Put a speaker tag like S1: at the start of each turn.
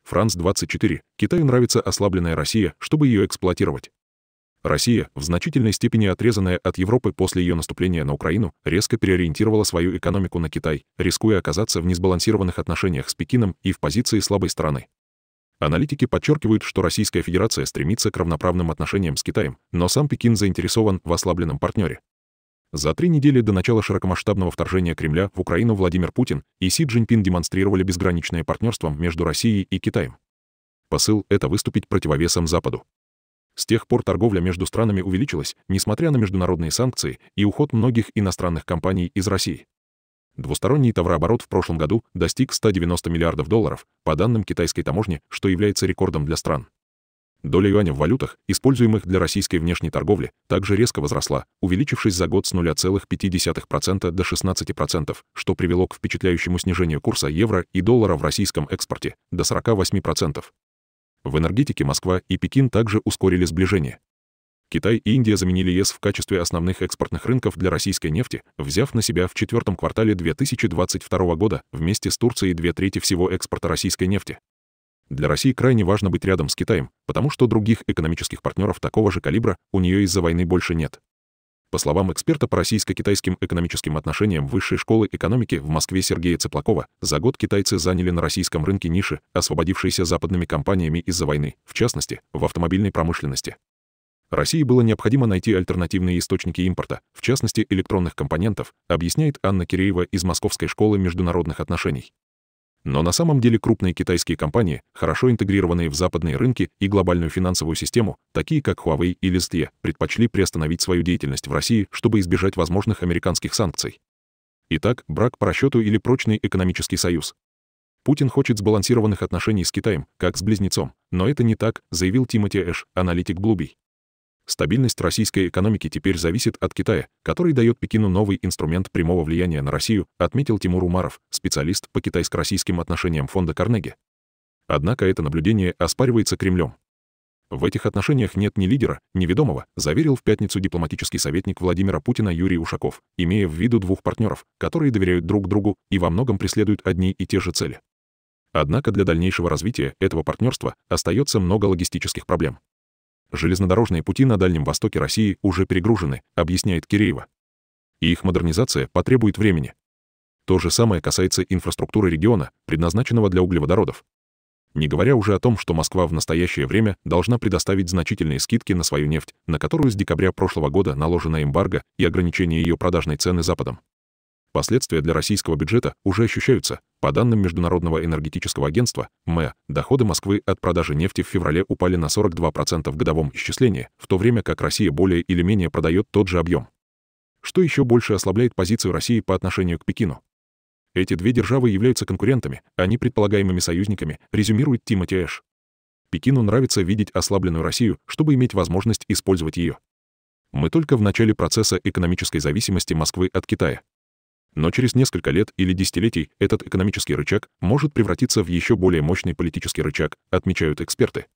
S1: France-24. Китаю нравится ослабленная Россия, чтобы ее эксплуатировать. Россия, в значительной степени отрезанная от Европы после ее наступления на Украину, резко переориентировала свою экономику на Китай, рискуя оказаться в несбалансированных отношениях с Пекином и в позиции слабой стороны. Аналитики подчеркивают, что Российская Федерация стремится к равноправным отношениям с Китаем, но сам Пекин заинтересован в ослабленном партнере. За 3 недели до начала широкомасштабного вторжения Кремля в Украину Владимир Путин и Си Цзиньпин демонстрировали безграничное партнерство между Россией и Китаем. Посыл — это выступить противовесом Западу. С тех пор торговля между странами увеличилась, несмотря на международные санкции и уход многих иностранных компаний из России. Двусторонний товарооборот в прошлом году достиг $190 миллиардов, по данным китайской таможни, что является рекордом для стран. Доля юаня в валютах, используемых для российской внешней торговли, также резко возросла, увеличившись за год с 0,5% до 16%, что привело к впечатляющему снижению курса евро и доллара в российском экспорте до 48%. В энергетике Москва и Пекин также ускорили сближение. Китай и Индия заменили ЕС в качестве основных экспортных рынков для российской нефти, взяв на себя в четвертом квартале 2022 года вместе с Турцией 2/3 всего экспорта российской нефти. Для России крайне важно быть рядом с Китаем, потому что других экономических партнеров такого же калибра у нее из-за войны больше нет. По словам эксперта по российско-китайским экономическим отношениям Высшей школы экономики в Москве Сергея Цыплакова, за год китайцы заняли на российском рынке ниши, освободившиеся западными компаниями из-за войны, в частности, в автомобильной промышленности. России было необходимо найти альтернативные источники импорта, в частности, электронных компонентов, объясняет Анна Киреева из Московской школы международных отношений. Но на самом деле крупные китайские компании, хорошо интегрированные в западные рынки и глобальную финансовую систему, такие как Huawei или ZTE, предпочли приостановить свою деятельность в России, чтобы избежать возможных американских санкций. Итак, брак по расчету или прочный экономический союз. Путин хочет сбалансированных отношений с Китаем, как с близнецом, но это не так, заявил Тимоти Эш, аналитик Bloomberg. Стабильность российской экономики теперь зависит от Китая, который дает Пекину новый инструмент прямого влияния на Россию, отметил Тимур Умаров, специалист по китайско-российским отношениям фонда Карнеги. Однако это наблюдение оспаривается Кремлем. В этих отношениях нет ни лидера, ни ведомого, заверил в пятницу дипломатический советник Владимира Путина Юрий Ушаков, имея в виду двух партнеров, которые доверяют друг другу и во многом преследуют одни и те же цели. Однако для дальнейшего развития этого партнерства остается много логистических проблем. Железнодорожные пути на Дальнем Востоке России уже перегружены, объясняет Киреева. И их модернизация потребует времени. То же самое касается инфраструктуры региона, предназначенного для углеводородов. Не говоря уже о том, что Москва в настоящее время должна предоставить значительные скидки на свою нефть, на которую с декабря прошлого года наложена эмбарго и ограничение ее продажной цены Западом. Последствия для российского бюджета уже ощущаются. По данным Международного энергетического агентства, МЭА, доходы Москвы от продажи нефти в феврале упали на 42% в годовом исчислении, в то время как Россия более или менее продает тот же объем. Что еще больше ослабляет позицию России по отношению к Пекину? Эти две державы являются конкурентами, а не предполагаемыми союзниками, резюмирует Тимоти Эш. Пекину нравится видеть ослабленную Россию, чтобы иметь возможность использовать ее. Мы только в начале процесса экономической зависимости Москвы от Китая. Но через несколько лет или десятилетий этот экономический рычаг может превратиться в еще более мощный политический рычаг, отмечают эксперты.